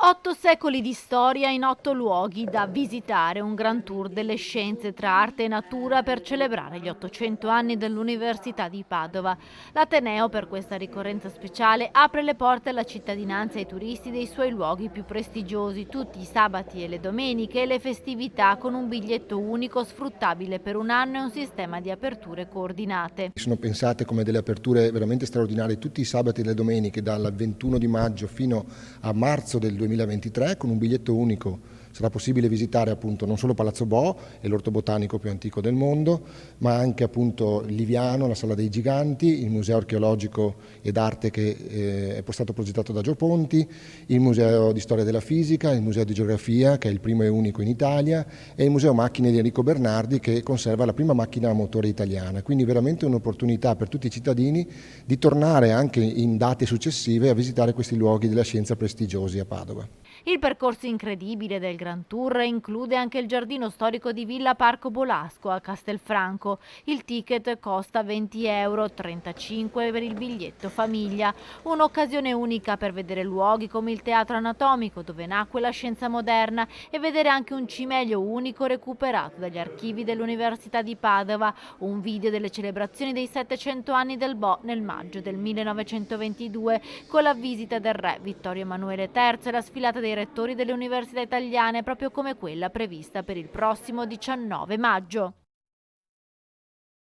8 secoli di storia in 8 luoghi da visitare, un gran tour delle scienze tra arte e natura per celebrare gli 800 anni dell'Università di Padova. L'Ateneo, per questa ricorrenza speciale, apre le porte alla cittadinanza e ai turisti dei suoi luoghi più prestigiosi, tutti i sabati e le domeniche e le festività con un biglietto unico sfruttabile per un anno e un sistema di aperture coordinate. Sono pensate come delle aperture veramente straordinarie tutti i sabati e le domeniche dal 21 di maggio fino a marzo del 2023 con un biglietto unico. Sarà possibile visitare appunto non solo Palazzo Bo, è l'orto botanico più antico del mondo, ma anche appunto il Liviano, la Sala dei Giganti, il Museo archeologico ed arte che è stato progettato da Gio Ponti, il Museo di Storia della Fisica, il Museo di Geografia che è il primo e unico in Italia e il Museo Macchine di Enrico Bernardi che conserva la prima macchina a motore italiana. Quindi veramente un'opportunità per tutti i cittadini di tornare anche in date successive a visitare questi luoghi della scienza prestigiosi a Padova. Il percorso incredibile del Grand Tour include anche il giardino storico di Villa Parco Bolasco a Castelfranco. Il ticket costa 20 euro, 35 per il biglietto famiglia. Un'occasione unica per vedere luoghi come il Teatro Anatomico, dove nacque la scienza moderna, e vedere anche un cimelio unico recuperato dagli archivi dell'Università di Padova, un video delle celebrazioni dei 700 anni del Bo nel maggio del 1922, con la visita del re Vittorio Emanuele III e la sfilata dei rettori delle università italiane, proprio come quella prevista per il prossimo 19 maggio.